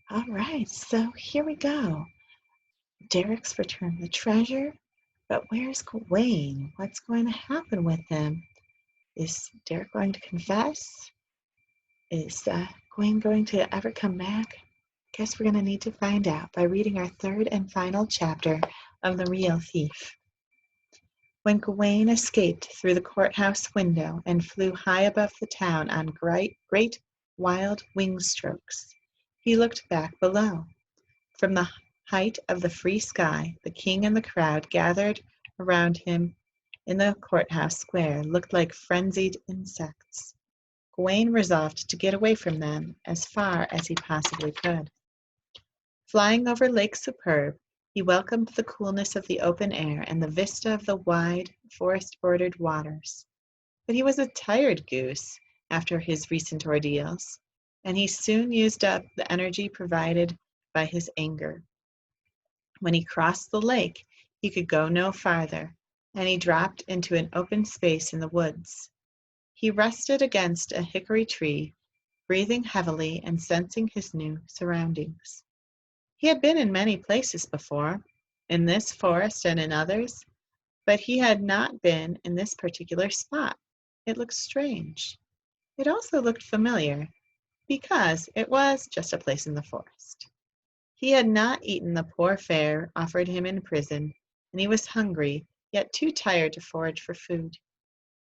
All right, so here we go. Derek's returned the treasure, but where's Gawain? What's going to happen with him? Is Derek going to confess? Is Gawain going to ever come back? Guess we're going to need to find out by reading our third and final chapter of The Real Thief. When Gawain escaped through the courthouse window and flew high above the town on great wild wing strokes, he looked back below. From the height of the free sky, the king and the crowd gathered around him in the courthouse square looked like frenzied insects. Gawain resolved to get away from them as far as he possibly could. Flying over Lake Superb, he welcomed the coolness of the open air and the vista of the wide, forest-bordered waters. But he was a tired goose after his recent ordeals, and he soon used up the energy provided by his anger. When he crossed the lake, he could go no farther, and he dropped into an open space in the woods. He rested against a hickory tree, breathing heavily and sensing his new surroundings. He had been in many places before, in this forest and in others, but he had not been in this particular spot. It looked strange. It also looked familiar, because it was just a place in the forest. He had not eaten the poor fare offered him in prison, and he was hungry, yet too tired to forage for food.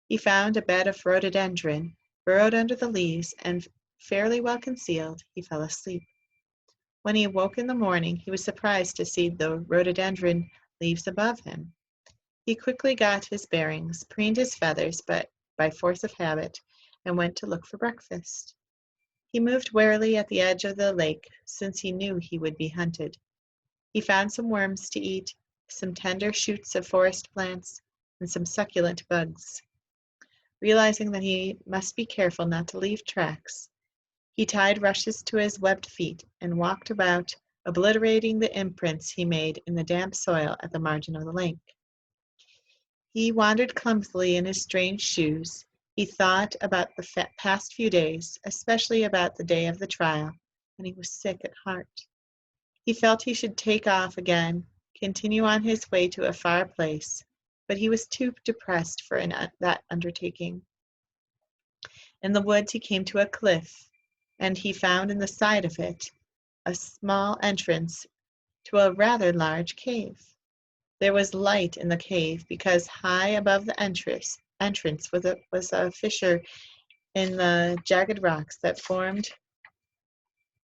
He found a bed of rhododendron, burrowed under the leaves, and fairly well concealed, he fell asleep. When he awoke in the morning, he was surprised to see the rhododendron leaves above him. He quickly got his bearings, preened his feathers, but by force of habit, and went to look for breakfast. He moved warily at the edge of the lake, since he knew he would be hunted. He found some worms to eat, some tender shoots of forest plants, and some succulent bugs. Realizing that he must be careful not to leave tracks, he tied rushes to his webbed feet and walked about, obliterating the imprints he made in the damp soil at the margin of the lake. He wandered clumsily in his strange shoes. He thought about the past few days, especially about the day of the trial, and he was sick at heart. He felt he should take off again, continue on his way to a far place, but he was too depressed for that undertaking. In the woods he came to a cliff, and he found in the side of it a small entrance to a rather large cave. There was light in the cave because high above the entrance was a fissure in the jagged rocks that formed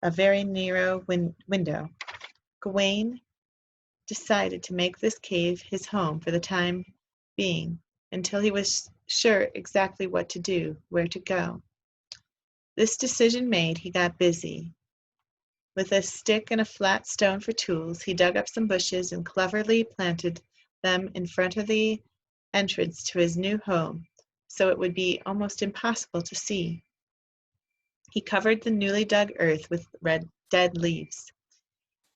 a very narrow window. Gawain decided to make this cave his home for the time being, until he was sure exactly what to do, where to go. This decision made, he got busy. With a stick and a flat stone for tools, he dug up some bushes and cleverly planted them in front of the entrance to his new home, so it would be almost impossible to see. He covered the newly dug earth with dead leaves.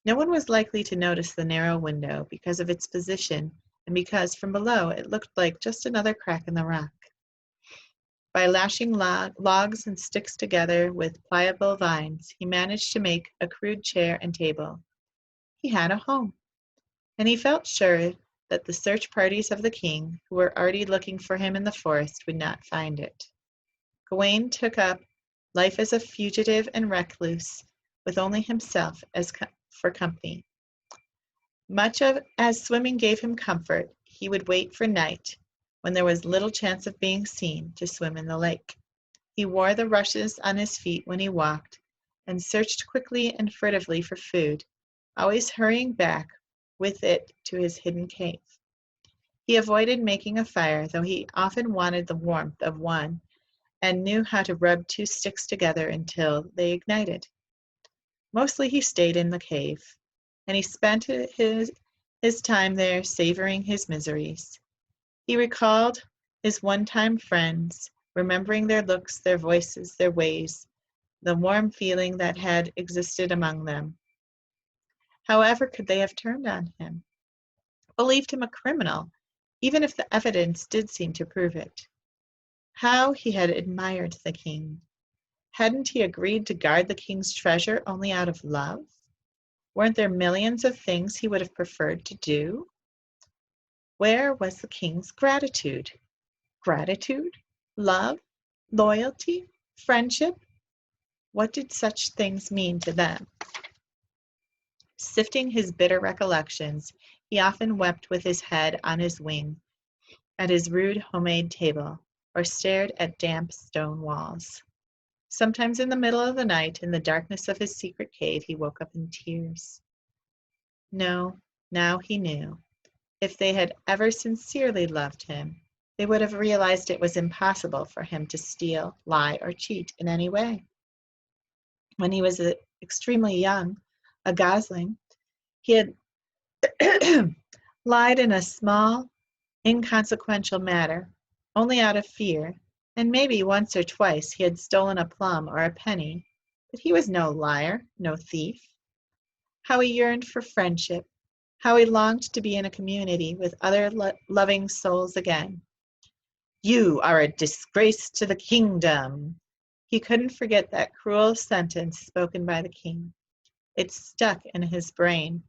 No one was likely to notice the narrow window because of its position and because from below it looked like just another crack in the rock. By lashing logs and sticks together with pliable vines, he managed to make a crude chair and table. He had a home, and he felt sure that the search parties of the king, who were already looking for him in the forest, would not find it. Gawain took up life as a fugitive and recluse, with only himself for company. Much as swimming gave him comfort, he would wait for night, when there was little chance of being seen, to swim in the lake. He wore the rushes on his feet when he walked, and searched quickly and furtively for food, always hurrying back with it to his hidden cave. He avoided making a fire, though he often wanted the warmth of one, and knew how to rub two sticks together until they ignited. Mostly he stayed in the cave, and he spent his time there savoring his miseries. He recalled his one-time friends, remembering their looks, their voices, their ways, the warm feeling that had existed among them. However could they have turned on him, believed him a criminal, even if the evidence did seem to prove it? How he had admired the king! Hadn't he agreed to guard the king's treasure only out of love? Weren't there millions of things he would have preferred to do? Where was the king's gratitude? Gratitude? Love? Loyalty? Friendship? What did such things mean to them? Sifting his bitter recollections, he often wept with his head on his wing at his rude homemade table, or stared at damp stone walls. Sometimes in the middle of the night, in the darkness of his secret cave, he woke up in tears. No, now he knew. If they had ever sincerely loved him, they would have realized it was impossible for him to steal, lie, or cheat in any way. When he was extremely young, a gosling, he had lied in a small, inconsequential matter, only out of fear, and maybe once or twice he had stolen a plum or a penny, but he was no liar, no thief. How he yearned for friendship, how he longed to be in a community with other loving souls again. "You are a disgrace to the kingdom." He couldn't forget that cruel sentence spoken by the king. It stuck in his brain.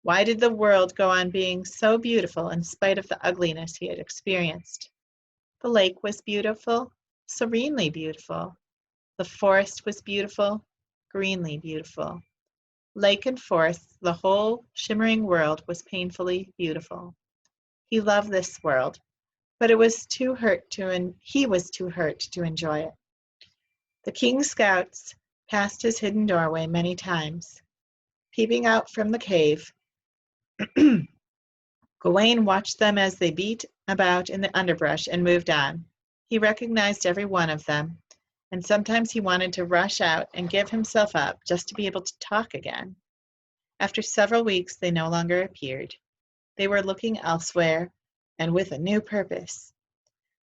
Why did the world go on being so beautiful in spite of the ugliness he had experienced? The lake was beautiful, serenely beautiful. The forest was beautiful, greenly beautiful. Lake and forest, the whole shimmering world was painfully beautiful. He loved this world, but he was too hurt to enjoy it. The king's scouts passed his hidden doorway many times. Peeping out from the cave, Gawain watched them as they beat about in the underbrush and moved on. He recognized every one of them, and sometimes he wanted to rush out and give himself up just to be able to talk again. After several weeks, they no longer appeared. They were looking elsewhere, and with a new purpose.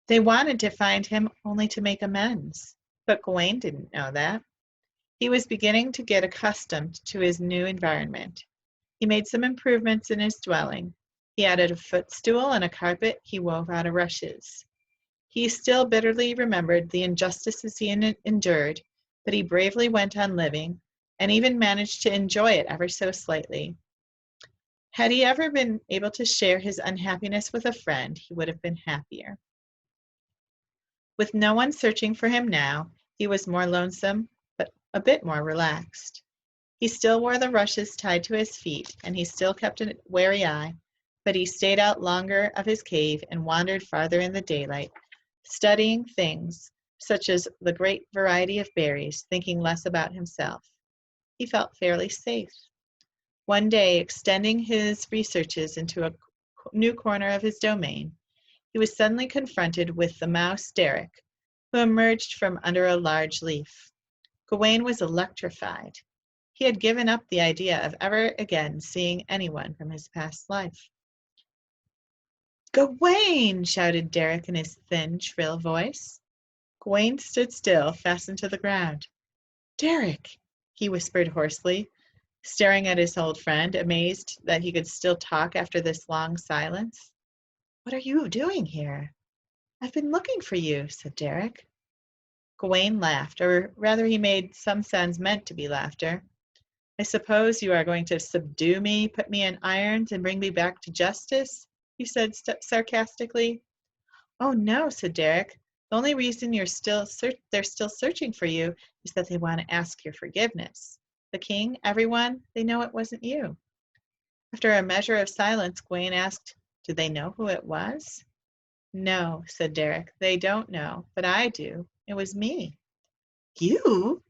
They wanted to find him only to make amends, but Gawain didn't know that. He was beginning to get accustomed to his new environment. He made some improvements in his dwelling. He added a footstool and a carpet he wove out of rushes. He still bitterly remembered the injustices he endured, but he bravely went on living, and even managed to enjoy it ever so slightly. Had he ever been able to share his unhappiness with a friend, he would have been happier. With no one searching for him now, he was more lonesome, but a bit more relaxed. He still wore the rushes tied to his feet, and he still kept a wary eye, but he stayed out longer of his cave and wandered farther in the daylight, studying things such as the great variety of berries, thinking less about himself. He felt fairly safe. One day, extending his researches into a new corner of his domain, he was suddenly confronted with the mouse Derek, who emerged from under a large leaf. Gawain was electrified. He had given up the idea of ever again seeing anyone from his past life. "Gawain!" shouted Derek in his thin, shrill voice. Gawain stood still, fastened to the ground. "Derek!" he whispered hoarsely, staring at his old friend, amazed that he could still talk after this long silence. "What are you doing here?" "I've been looking for you," said Derek. Gawain laughed, or rather he made some sounds meant to be laughter. "I suppose you are going to subdue me, put me in irons, and bring me back to justice?" he said sarcastically. "Oh, no," said Derek. "The only reason they're still searching for you is that they want to ask your forgiveness. The king, everyone, they know it wasn't you." After a measure of silence, Gawain asked, "Do they know who it was?" "No," said Derek, "they don't know, but I do. It was me." "You?"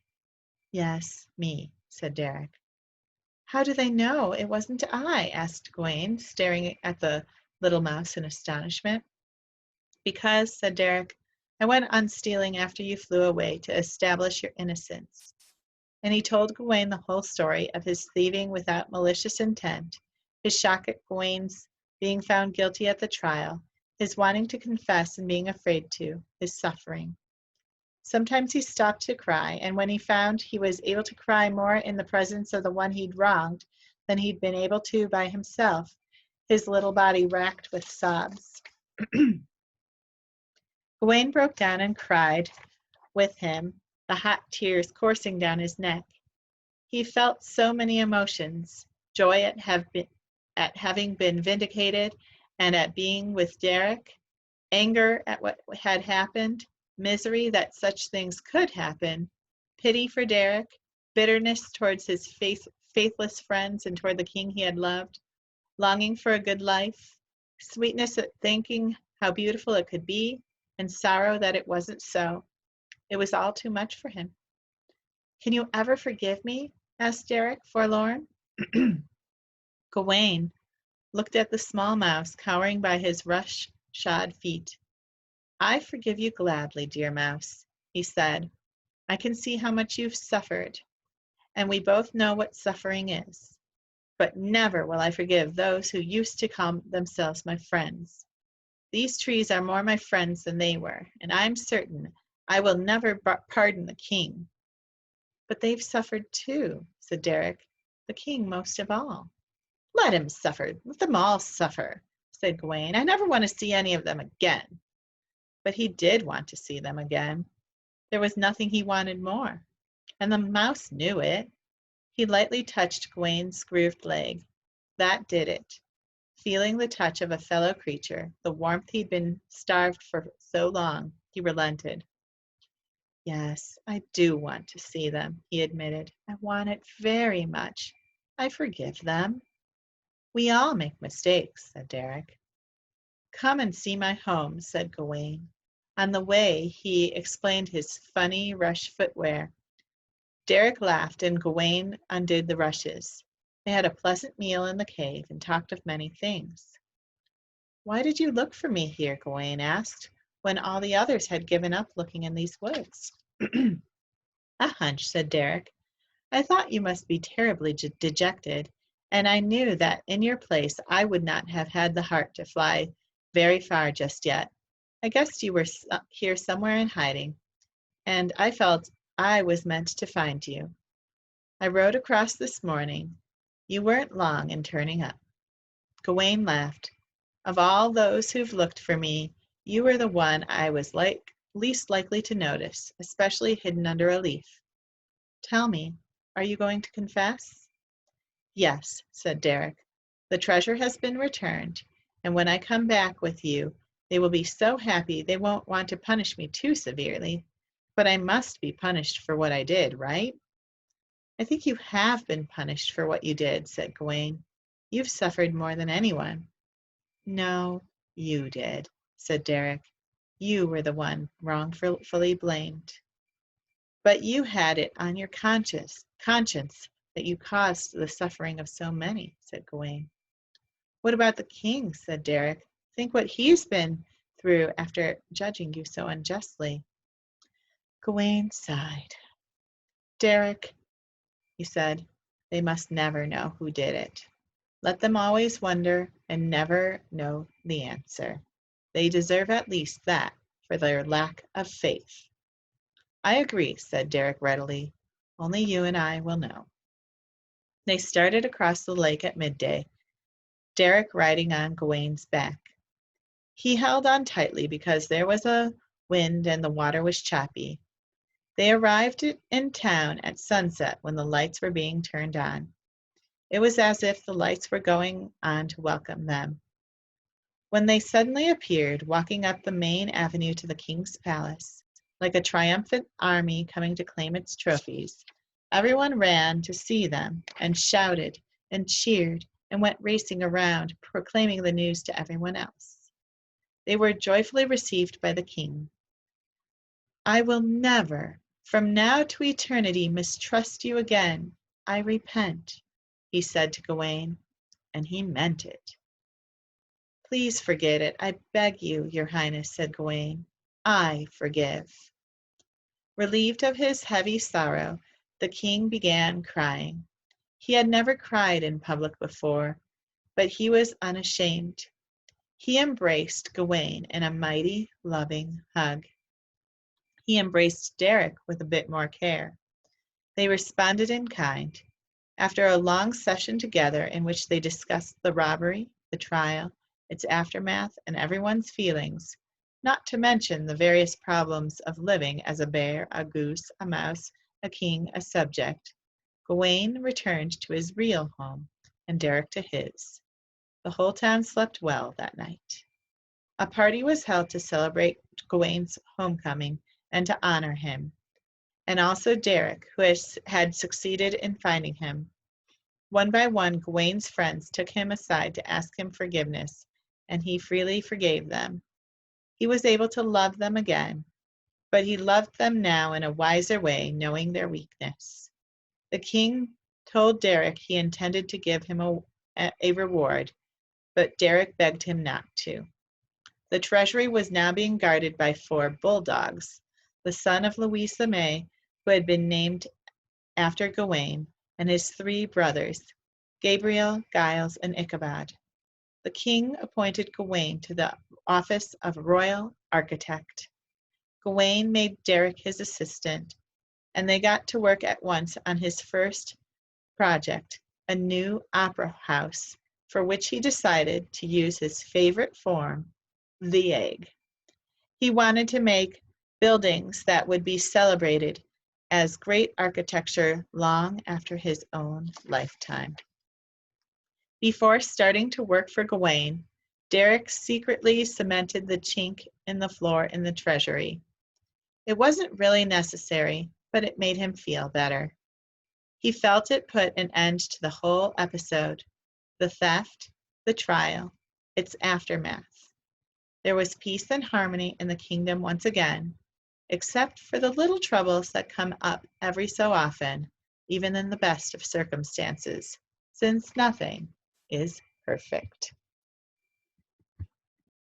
"Yes, me," said Derek. "How do they know it wasn't I?" asked Gawain, staring at the little mouse in astonishment. "Because," said Derek, "I went on stealing after you flew away to establish your innocence." And he told Gawain the whole story of his thieving without malicious intent, his shock at Gawain's being found guilty at the trial, his wanting to confess and being afraid to, his suffering. Sometimes he stopped to cry, and when he found he was able to cry more in the presence of the one he'd wronged than he'd been able to by himself, his little body racked with sobs. Gawain broke down and cried with him, the hot tears coursing down his neck. He felt so many emotions, joy at having been vindicated and at being with Derek, anger at what had happened, misery that such things could happen, pity for Derek, bitterness towards his faithless friends and toward the king he had loved, longing for a good life, sweetness at thinking how beautiful it could be, and sorrow that it wasn't so. It was all too much for him. Can you ever forgive me? Asked Derek, forlorn. Gawain looked at the small mouse cowering by his rush-shod feet. I forgive you gladly, dear mouse, he said. I can see how much you've suffered, and we both know what suffering is. But never will I forgive those who used to call themselves my friends. These trees are more my friends than they were, and I'm certain I will never pardon the king. But they've suffered too, said Derek, the king most of all. Let him suffer, let them all suffer, said Gawain. I never want to see any of them again. But he did want to see them again. There was nothing he wanted more, and the mouse knew it. He lightly touched Gawain's grooved leg. That did it. Feeling the touch of a fellow creature, the warmth he'd been starved for so long, he relented. Yes, I do want to see them, he admitted. I want it very much. I forgive them. We all make mistakes, said Derek. Come and see my home, said Gawain. On the way, he explained his funny rush footwear. Derek laughed and Gawain undid the rushes. They had a pleasant meal in the cave and talked of many things. Why did you look for me here, Gawain asked, when all the others had given up looking in these woods? A hunch, said Derek. I thought you must be terribly dejected, and I knew that in your place I would not have had the heart to fly very far just yet. I guessed you were here somewhere in hiding, and I felt I was meant to find you. I rode across this morning. You weren't long in turning up. Gawain laughed. Of all those who've looked for me, you were the one I was least likely to notice, especially hidden under a leaf. Tell me, are you going to confess? Yes, said Derek. The treasure has been returned, and when I come back with you, they will be so happy they won't want to punish me too severely. But I must be punished for what I did, right? I think you have been punished for what you did, said Gawain. You've suffered more than anyone. No, you did, said Derek. You were the one wrongfully blamed. But you had it on your conscience that you caused the suffering of so many, said Gawain. What about the king, said Derek. Think what he's been through after judging you so unjustly. Gawain sighed. Derek, he said, they must never know who did it. Let them always wonder and never know the answer. They deserve at least that for their lack of faith. I agree, said Derek readily. Only you and I will know. They started across the lake at midday, Derek riding on Gawain's back. He held on tightly because there was a wind and the water was choppy. They arrived in town at sunset when the lights were being turned on. It was as if the lights were going on to welcome them. When they suddenly appeared, walking up the main avenue to the king's palace, like a triumphant army coming to claim its trophies, everyone ran to see them and shouted and cheered and went racing around, proclaiming the news to everyone else. They were joyfully received by the king. I will never, from now to eternity, mistrust you again. I repent, he said to Gawain, and he meant it. Please forget it, I beg you, your highness, said Gawain. I forgive. Relieved of his heavy sorrow, the king began crying. He had never cried in public before, but he was unashamed. He embraced Gawain in a mighty, loving hug. He embraced Derek with a bit more care. They responded in kind. After a long session together in which they discussed the robbery, the trial, its aftermath, and everyone's feelings, not to mention the various problems of living as a bear, a goose, a mouse, a king, a subject, Gawain returned to his real home, and Derek to his. The whole town slept well that night. A party was held to celebrate Gawain's homecoming and to honor him, and also Derek, who had succeeded in finding him. One by one, Gawain's friends took him aside to ask him forgiveness, and he freely forgave them. He was able to love them again, but he loved them now in a wiser way, knowing their weakness. The king told Derek he intended to give him a reward, but Derek begged him not to. The treasury was now being guarded by 4 bulldogs, the son of Louisa May, who had been named after Gawain, and his 3 brothers, Gabriel, Giles, and Ichabod. The king appointed Gawain to the office of royal architect. Gawain made Derek his assistant, and they got to work at once on his first project, a new opera house, for which he decided to use his favorite form, the egg. He wanted to make buildings that would be celebrated as great architecture long after his own lifetime. Before starting to work for Gawain, Derek secretly cemented the chink in the floor in the treasury. It wasn't really necessary, but it made him feel better. He felt it put an end to the whole episode, the theft, the trial, its aftermath. There was peace and harmony in the kingdom once again, except for the little troubles that come up every so often, even in the best of circumstances, since nothing is perfect.